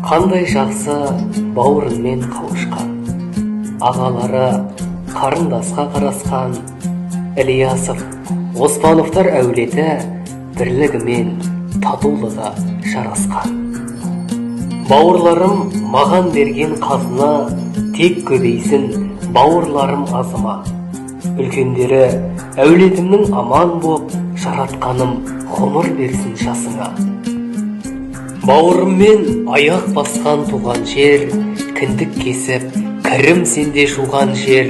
Қандай жақсы бауырынмен қауышқан, ағалары қарындасқа қарасқан, Ілиясов, Оспановтар әулеті бірлігімен татулығы жарасқан. Бауырларым маған берген қазына, тек көбейсін бауырларым азыма. Үлкендері әулетімнің аман боп, жаратқаным ғұмыр берсін жасыңа. Бауырыммен аяқ басқан туған жер, кіндік кесіп, кірім сенде жуған жер,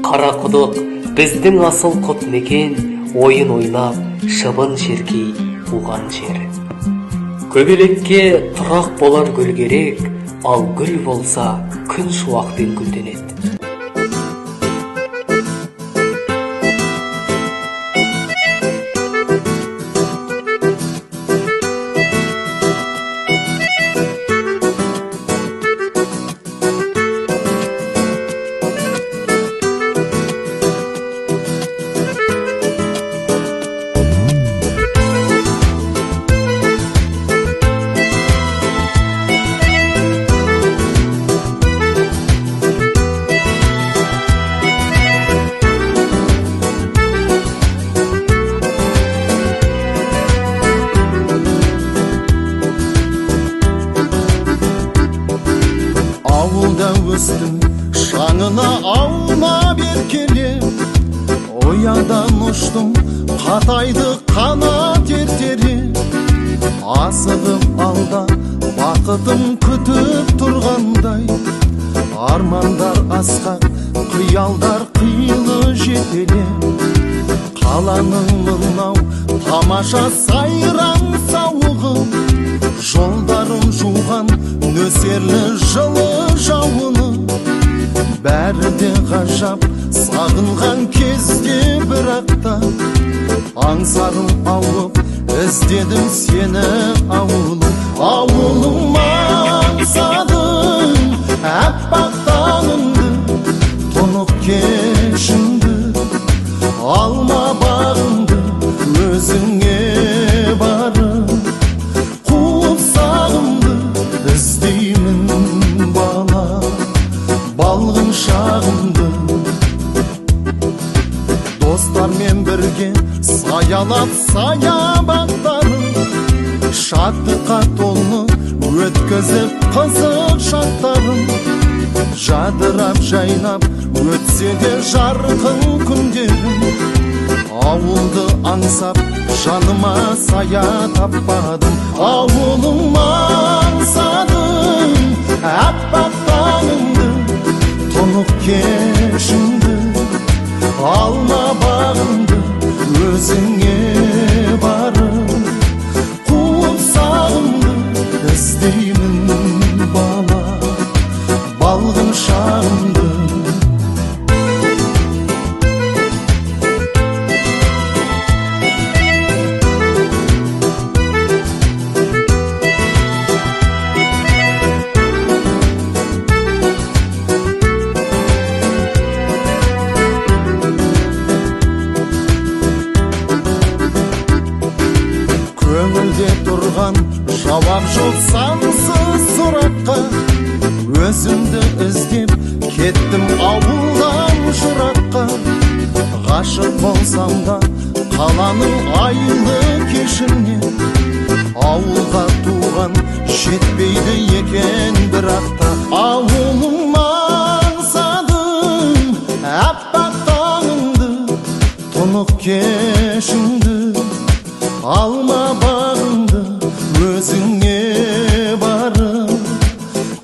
Қарақұдық біздің асыл құт мекен, ойын ойнап, шыбын шеркей туған жер. Көбелекке тұрақ болар гүл керек, ал гүл болса күн шуақпен гүлденеді. Ауылда өстім, шаңына ауна беркеле, оядан ұштым, қатайды қанат ертере. Асығып алда бақытым күтіп тұрғандай, армандар асқақ, қиялдар қилы жетеле. Қаланың мынау тамаша сайран сауығы, жолдарын жуған нөсерлі жылы жауыны. Бәрі де ғажап, сағынған кезде бірақта, аңсарым ауып, іздедім сені ауылым. Ауылым аңсадым, әппақ таңымды, тұнық кешімді, алма бағымды өзіңе барып, қуып сағымды іздеймін бала, балғын шағымды. Достармен бірге саялап саябақтарын, шаттыққа толы өткізіп қызық шақтарын. Жадырап жайнап өтсе де жарқын күндерім, ауылды аңсап жаныма сая таппадым. Ауылым аңсадым, әппақ таңымды, тұнық кешімді, алма бағымды өзіңе барып, қуып сағымды іздеймін бала, балғын шағымды. Көңілде тұрған жауап жоқ сансыз сұраққа, өзімді іздеп кеттім ауылдан жыраққа. Ғашық болсам да қаланың айлы кешіне, ауылға туған жетпейді екен бірақта. Ауылым аңсадым, әппақ таңымды, тұнық кешімді, алма бағымды өзіңе барып,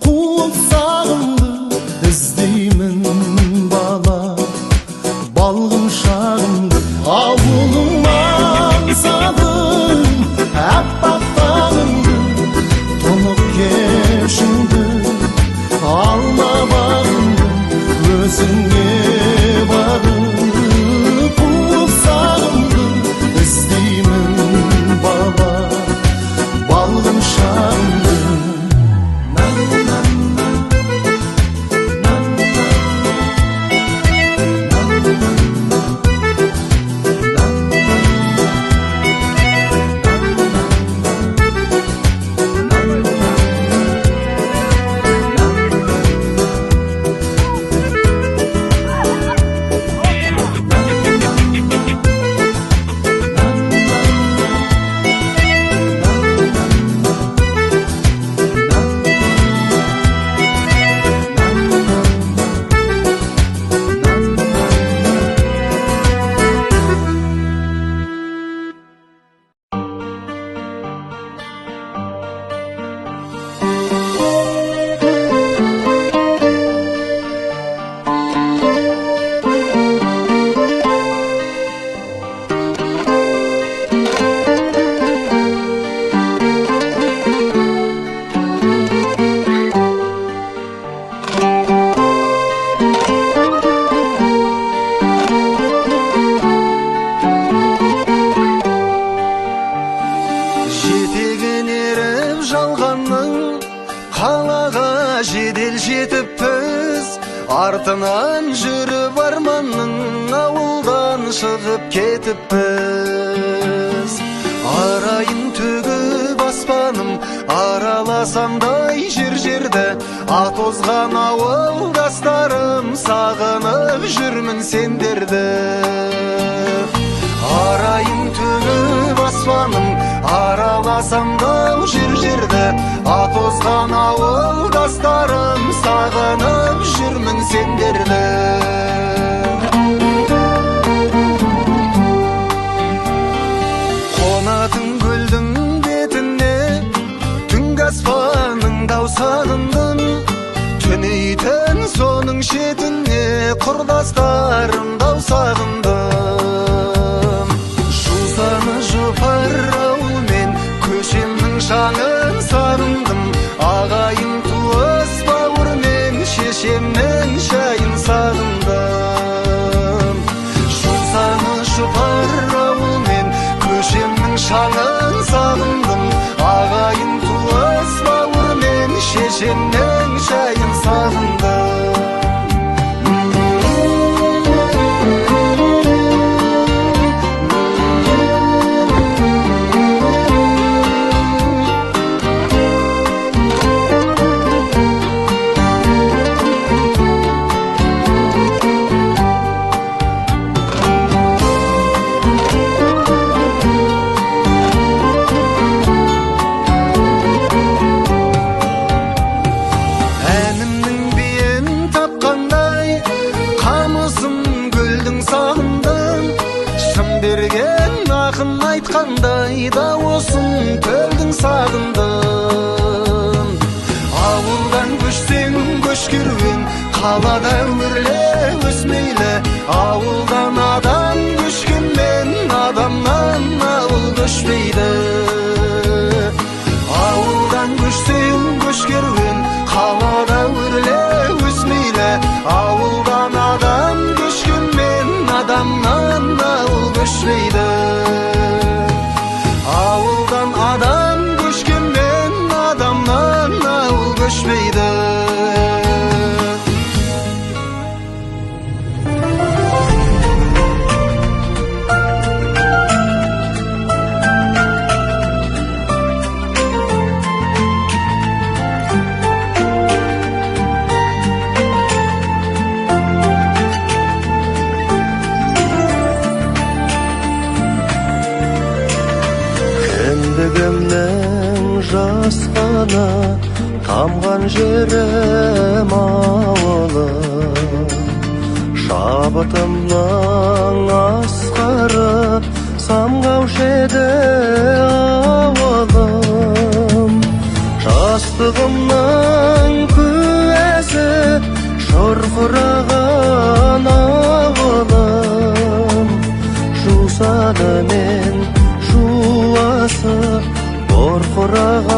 қуып сағымды іздеймін бала, балғын шағымды. Ауылым аңсадым, әппақ таңымды, тұнық кешімді, алма бағымды өзіңе барып, қуып сағымды іздеймін бала. арманның ауылдан шығып кетіппіз. Арайын төгіп аспаным араласамдай жер-жерді, атозған ауылдастарым сағынып жүрмін сендерді. Арайын төгіп аспаным араласамдай жер-жерді, атозған ауылдастарым сағынып жүрмін сендерді. Қонатын көлдің бетіне түнгі аспанның дау сағындым, түнейтін соның шетіне құрдастарым дау сағындым. Жусаны жұпар ауылмен көшемнің шаңын сағындым, ағайын туыс бауырмен шешемнің шайын сағындым. Жусаны жұпар ауылмен көшемнің шаңын сағындым, ағайын туыс бауырмен шешемнің шайын сағындым. Айтқандай дауысын төлдің сағындым. Ауылдан көшсең көш керуен, қалада өрле өсмейлі. Ауылдан адам көшкенмен адамнан ауыл көшпейді. Ауылдан көшсең көш керуен, қалада өрле өсмейлі. Ауылдан адам көшкенмен адамнан ауыл көшпейді. Ауылдан адам көшкенмен адамнан ауыл көшпейді. Кіндігімнің жасқана тамған жерім ауылым, шабытымның асқары самғаушы еді ауылым. Жастығымның куәсі шұрқыраған ауылым, жусаны мен жуасы бұрқыраған